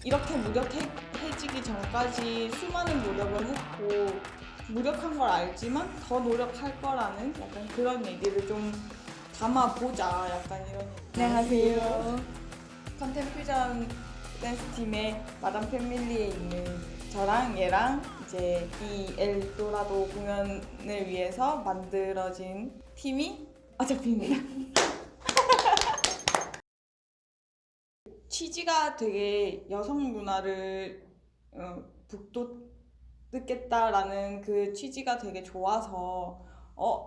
이렇게 무력해지기 전까지 수많은 노력을 했고 무력한 걸 알지만 더 노력할 거라는 약간 그런 얘기를 좀 담아보자, 약간 이런 얘기. 안녕하세요. 컨템퓨전 댄스 팀의 마담 패밀리에 있는 저랑 얘랑 이제 이 엘도라도 공연을 위해서 만들어진 팀이 어차피입니다. 취지가 되게 여성 문화를 북돋겠다라는 그 취지가 되게 좋아서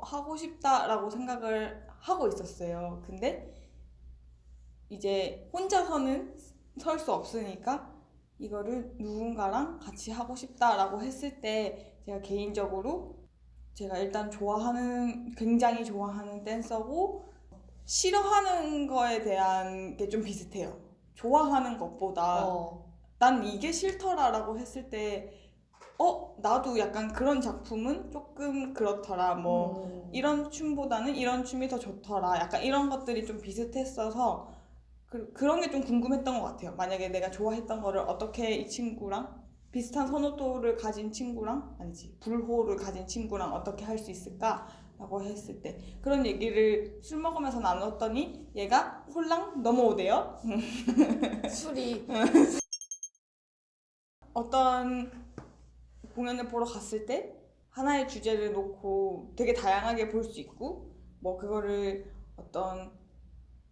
하고 싶다라고 생각을 하고 있었어요. 근데 이제 혼자서는 설 수 없으니까 이거를 누군가랑 같이 하고 싶다라고 했을 때 제가 개인적으로 제가 일단 굉장히 좋아하는 댄서고 싫어하는 거에 대한 게 좀 비슷해요. 좋아하는 것보다 난 이게 싫더라라고 했을 때 나도 약간 그런 작품은 조금 그렇더라, 뭐 이런 춤보다는 이런 춤이 더 좋더라, 약간 이런 것들이 좀 비슷했어서 그런 게 좀 궁금했던 것 같아요. 만약에 내가 좋아했던 거를 어떻게 이 친구랑 비슷한 선호도를 가진 친구랑, 아니지, 불호를 가진 친구랑 어떻게 할 수 있을까 라고 했을 때 그런 얘기를 술 먹으면서 나눴더니 얘가 홀랑 넘어오대요. 술이 어떤 공연을 보러 갔을 때 하나의 주제를 놓고 되게 다양하게 볼 수 있고, 뭐 그거를 어떤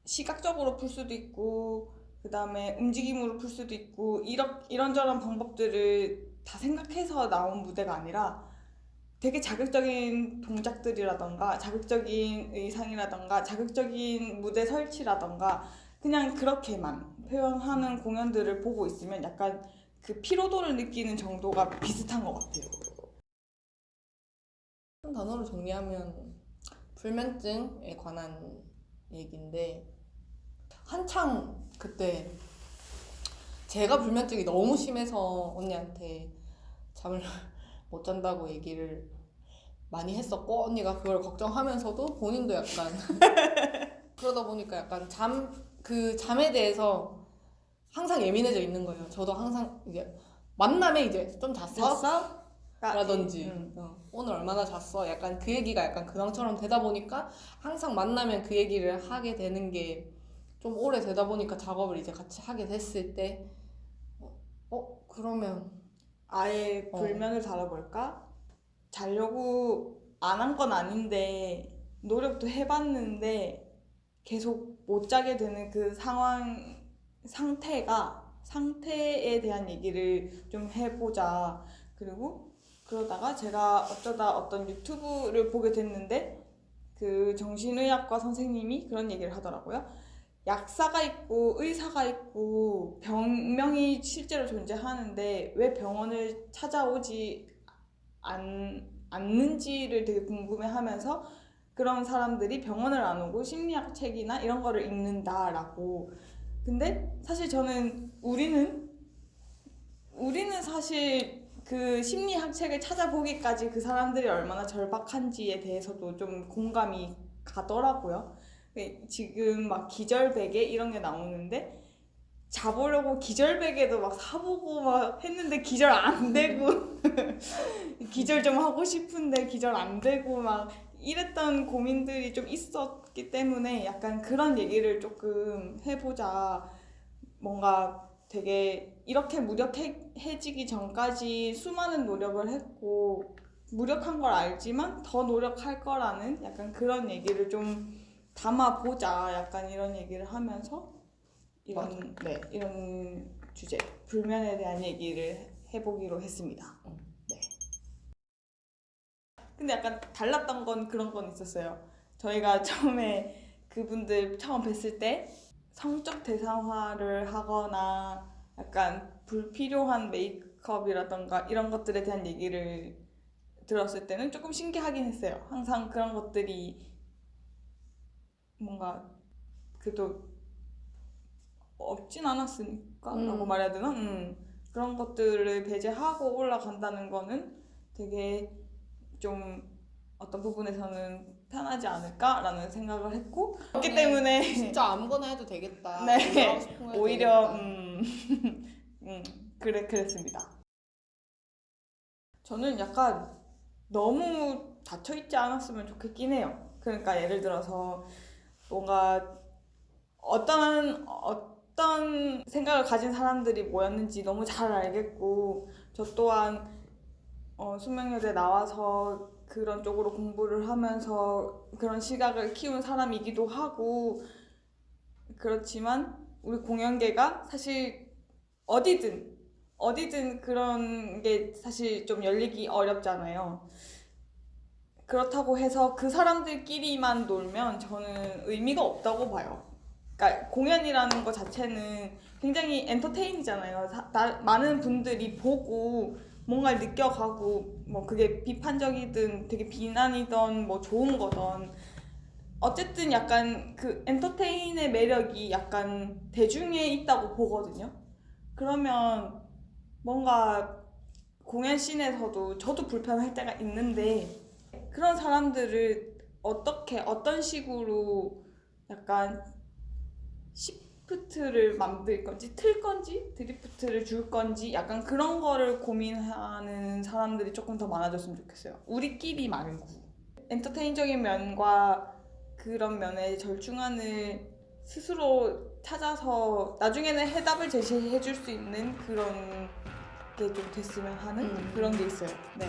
시각적으로 풀 수도 있고 그 다음에 움직임으로 풀 수도 있고 이런저런 방법들을 다 생각해서 나온 무대가 아니라 되게 자극적인 동작들이라던가 자극적인 의상이라던가 자극적인 무대 설치라던가 그냥 그렇게만 표현하는 공연들을 보고 있으면 약간 그 피로도를 느끼는 정도가 비슷한 것 같아요. 한 단어로 정리하면 불면증에 관한 얘기인데, 한창 그때 제가 불면증이 너무 심해서 언니한테 잠을 못 잔다고 얘기를 많이 했었고, 언니가 그걸 걱정하면서도 본인도 약간 그러다 보니까 약간 잠에 대해서 항상 예민해져 있는 거예요. 저도 항상 이제 만남에 이제 좀 잤어? 잤어? 라든지 오늘 얼마나 잤어? 약간 그 얘기가 약간 근황처럼 되다 보니까 항상 만나면 그 얘기를 하게 되는 게 좀 오래 되다 보니까 작업을 이제 같이 하게 됐을 때 그러면 아예 불면을 다뤄볼까? 자려고 안 한 건 아닌데 노력도 해봤는데 계속 못 자게 되는 그 상태에 대한 얘기를 좀 해보자. 그리고 그러다가 제가 어쩌다 어떤 유튜브를 보게 됐는데 그 정신의학과 선생님이 그런 얘기를 하더라고요. 약사가 있고 의사가 있고 병명이 실제로 존재하는데 왜 병원을 찾아오지 않는지를 되게 궁금해하면서 그런 사람들이 병원을 안 오고 심리학 책이나 이런 거를 읽는다라고. 근데 사실 저는 우리는 사실 그 심리학 책을 찾아보기까지 그 사람들이 얼마나 절박한지에 대해서도 좀 공감이 가더라고요. 지금 막 기절베개 이런 게 나오는데 자보려고 기절베개도 막 사보고 막 했는데 기절 안 되고 기절 좀 하고 싶은데 기절 안 되고 막 이랬던 고민들이 좀 있었기 때문에 약간 그런 얘기를 조금 해보자. 뭔가 되게 이렇게 무력해지기 전까지 수많은 노력을 했고 무력한 걸 알지만 더 노력할 거라는 약간 그런 얘기를 좀 담아보자, 약간 이런 얘기를 하면서 이런 주제, 불면에 대한 얘기를 해보기로 했습니다. 네. 근데 약간 달랐던 건 그런 건 있었어요. 저희가 처음에 그분들 처음 뵀을 때 성적 대상화를 하거나 약간 불필요한 메이크업이라던가 이런 것들에 대한 얘기를 들었을 때는 조금 신기하긴 했어요. 항상 그런 것들이 뭔가 그래도 없진 않았으니까 라고 말해야 되나? 그런 것들을 배제하고 올라간다는 거는 되게 좀 어떤 부분에서는 편하지 않을까라는 생각을 했고 그렇기 네. 때문에 진짜 아무거나 해도 되겠다. 네. 내가 하고 싶은 거 해도 오히려 되겠다. 그랬습니다. 저는 약간 너무 닫혀있지 않았으면 좋겠긴 해요. 그러니까 예를 들어서 뭔가 어떤 생각을 가진 사람들이 모였는지 너무 잘 알겠고 저 또한 숙명여대 나와서 그런 쪽으로 공부를 하면서 그런 시각을 키운 사람이기도 하고 그렇지만 우리 공연계가 사실 어디든 그런 게 사실 좀 열리기 어렵잖아요. 그렇다고 해서 그 사람들끼리만 놀면 저는 의미가 없다고 봐요. 그러니까 공연이라는 것 자체는 굉장히 엔터테인이잖아요. 많은 분들이 보고 뭔가를 느껴가고 뭐 그게 비판적이든 되게 비난이든 뭐 좋은 거든 어쨌든 약간 그 엔터테인의 매력이 약간 대중에 있다고 보거든요. 그러면 뭔가 공연 씬에서도 저도 불편할 때가 있는데 그런 사람들을 어떤 식으로 약간 시프트를 만들 건지 틀 건지 드리프트를 줄 건지 약간 그런 거를 고민하는 사람들이 조금 더 많아졌으면 좋겠어요. 우리끼리 말고 엔터테인적인 면과 그런 면의 절충안을 스스로 찾아서 나중에는 해답을 제시해 줄 수 있는 그런 게 좀 됐으면 하는 그런 게 있어요. 네.